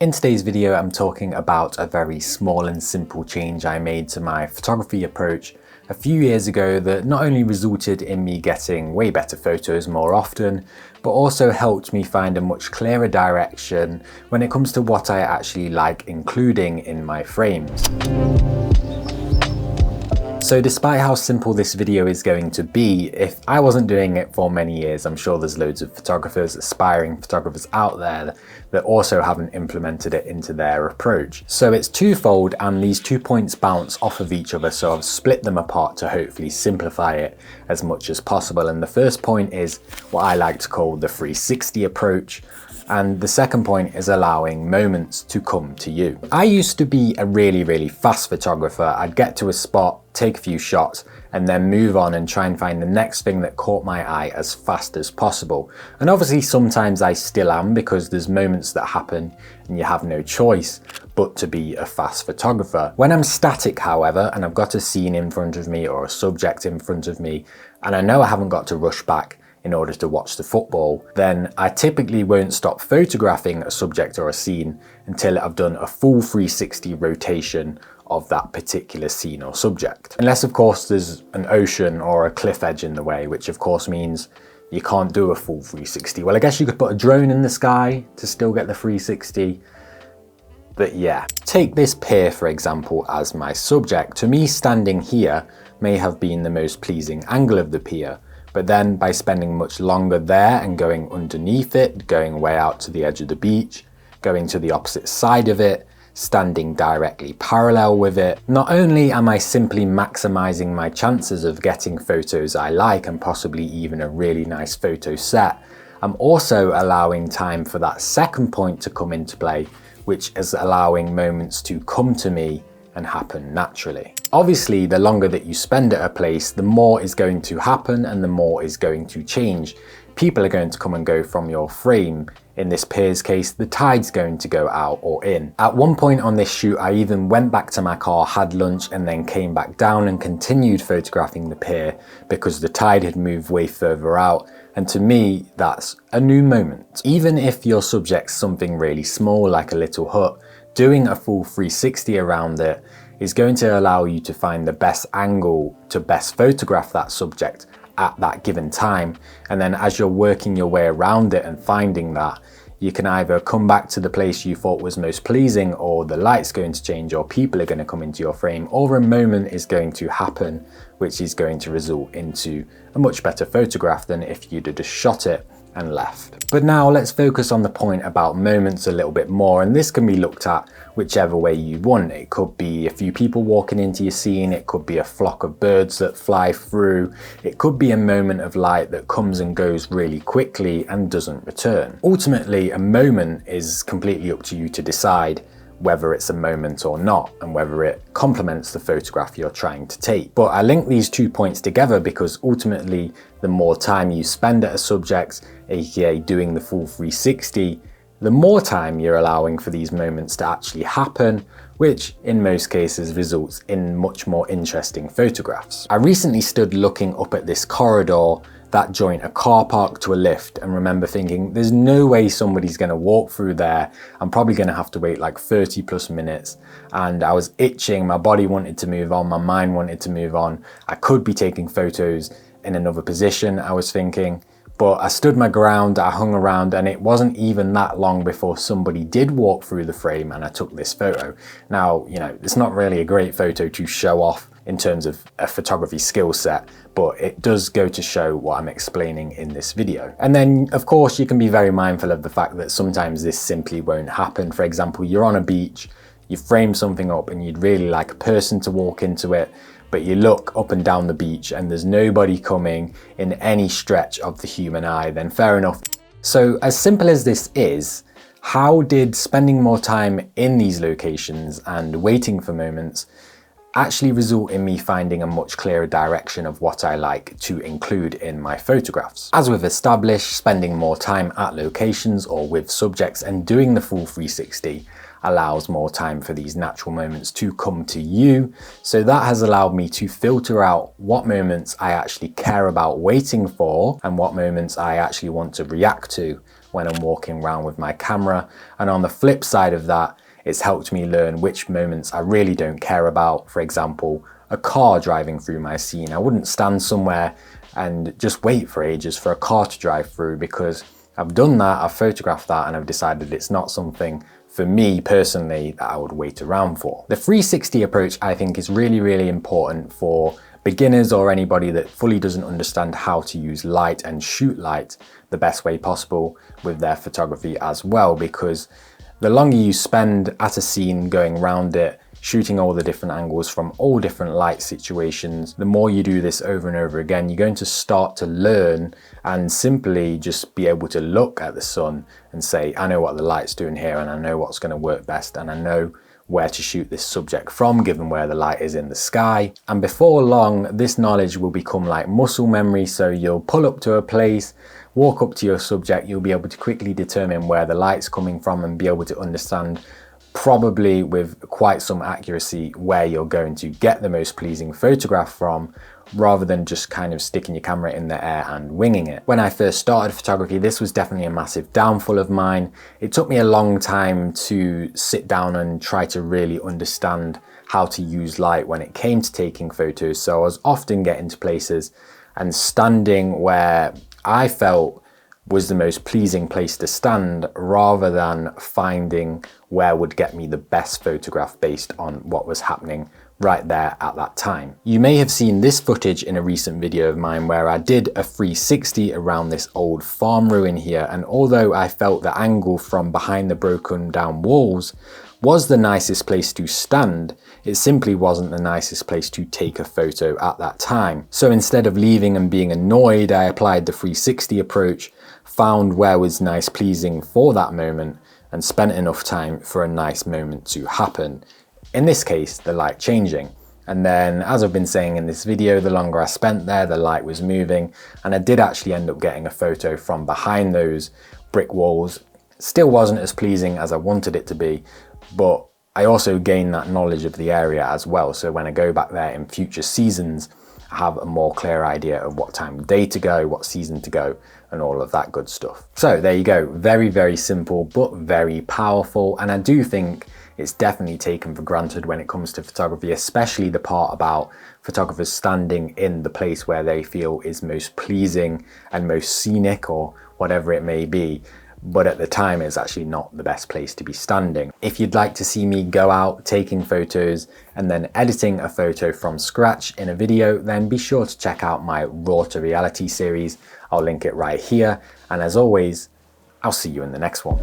In today's video, I'm talking about a very small and simple change I made to my photography approach a few years ago that not only resulted in me getting way better photos more often, but also helped me find a much clearer direction when it comes to what I actually like including in my frames. So despite how simple this video is going to be, if I wasn't doing it for many years, I'm sure there's loads of photographers, aspiring photographers out there that also haven't implemented it into their approach. So it's twofold, and these 2 points bounce off of each other, so I've split them apart to hopefully simplify it as much as possible. And the first point is what I like to call the 360 approach. And the second point is allowing moments to come to you. I used to be a really fast photographer. I'd get to a spot, take a few shots, and then move on and try and find the next thing that caught my eye as fast as possible. And obviously sometimes I still am, because there's moments that happen and you have no choice but to be a fast photographer. When I'm static, however, and I've got a scene in front of me or a subject in front of me, and I know I haven't got to rush back in order to watch the football, then I typically won't stop photographing a subject or a scene until I've done a full 360 rotation of that particular scene or subject. Unless of course there's an ocean or a cliff edge in the way, which of course means you can't do a full 360. Well, I guess you could put a drone in the sky to still get the 360. But yeah, take this pier for example as my subject. To me, standing here may have been the most pleasing angle of the pier, but then by spending much longer there and going underneath it, going way out to the edge of the beach, going to the opposite side of it, standing directly parallel with it, not only am I simply maximizing my chances of getting photos I like and possibly even a really nice photo set, I'm also allowing time for that second point to come into play, which is allowing moments to come to me and happen naturally. Obviously, the longer that you spend at a place, the more is going to happen and the more is going to change. People are going to come and go from your frame. In this pier's case, the tide's going to go out or in. At one point on this shoot, I even went back to my car, had lunch, and then came back down and continued photographing the pier because the tide had moved way further out. And to me, that's a new moment. Even if your subject's something really small, like a little hut, doing a full 360 around it is going to allow you to find the best angle to best photograph that subject at that given time. And then as you're working your way around it and finding that, you can either come back to the place you thought was most pleasing, or the light's going to change, or people are going to come into your frame, or a moment is going to happen which is going to result into a much better photograph than if you'd have just shot it and left. But now let's focus on the point about moments a little bit more, and this can be looked at whichever way you want. It could be a few people walking into your scene, it could be a flock of birds that fly through, it could be a moment of light that comes and goes really quickly and doesn't return. Ultimately, a moment is completely up to you to decide whether it's a moment or not, and whether it complements the photograph you're trying to take. But I link these 2 points together because ultimately, the more time you spend at a subject, aka doing the full 360, the more time you're allowing for these moments to actually happen, which in most cases results in much more interesting photographs. I recently stood looking up at this corridor that joined a car park to a lift and remember thinking, there's no way somebody's going to walk through there. I'm probably going to have to wait like 30 plus minutes. And I was itching, my body wanted to move on, my mind wanted to move on. I could be taking photos in another position, I was thinking. But I stood my ground, I hung around, and it wasn't even that long before somebody did walk through the frame and I took this photo. Now, you know, it's not really a great photo to show off in terms of a photography skill set, but it does go to show what I'm explaining in this video. And then, of course, you can be very mindful of the fact that sometimes this simply won't happen. For example, you're on a beach, you frame something up and you'd really like a person to walk into it, but you look up and down the beach and there's nobody coming in any stretch of the human eye, then fair enough. So as simple as this is, how did spending more time in these locations and waiting for moments actually result in me finding a much clearer direction of what I like to include in my photographs? As we've established, spending more time at locations or with subjects and doing the full 360 allows more time for these natural moments to come to you. So that has allowed me to filter out what moments I actually care about waiting for and what moments I actually want to react to when I'm walking around with my camera. And on the flip side of that, it's helped me learn which moments I really don't care about. For example, a car driving through my scene. I wouldn't stand somewhere and just wait for ages for a car to drive through, because I've done that, I've photographed that, and I've decided it's not something for me personally that I would wait around for. The 360 approach, I think, is really, really important for beginners or anybody that fully doesn't understand how to use light and shoot light the best way possible with their photography as well, because the longer you spend at a scene going around it, shooting all the different angles from all different light situations, the more you do this over and over again, you're going to start to learn and simply just be able to look at the sun and say, I know what the light's doing here, and I know what's going to work best, and I know where to shoot this subject from given where the light is in the sky. And before long, this knowledge will become like muscle memory. So you'll pull up to a place, walk up to your subject, you'll be able to quickly determine where the light's coming from and be able to understand, probably with quite some accuracy, where you're going to get the most pleasing photograph from, rather than just kind of sticking your camera in the air and winging it. When I first started photography, this was definitely a massive downfall of mine. It took me a long time to sit down and try to really understand how to use light when it came to taking photos. So I was often getting to places and standing where I felt was the most pleasing place to stand, rather than finding where would get me the best photograph based on what was happening right there at that time. You may have seen this footage in a recent video of mine where I did a 360 around this old farm ruin here, and although I felt the angle from behind the broken down walls was the nicest place to stand, it simply wasn't the nicest place to take a photo at that time. So instead of leaving and being annoyed, I applied the 360 approach, found where was nice, pleasing for that moment, and spent enough time for a nice moment to happen. In this case, the light changing. And then, as I've been saying in this video, the longer I spent there, the light was moving, and I did actually end up getting a photo from behind those brick walls. Still wasn't as pleasing as I wanted it to be, but I also gained that knowledge of the area as well. So when I go back there in future seasons, I have a more clear idea of what time of day to go, what season to go, and all of that good stuff. So there you go. Very, very simple, but very powerful. And I do think it's definitely taken for granted when it comes to photography, especially the part about photographers standing in the place where they feel is most pleasing and most scenic, or whatever it may be. But at the time, it's actually not the best place to be standing. If you'd like to see me go out taking photos and then editing a photo from scratch in a video, then be sure to check out my Raw to Reality series. I'll link it right here. And as always, I'll see you in the next one.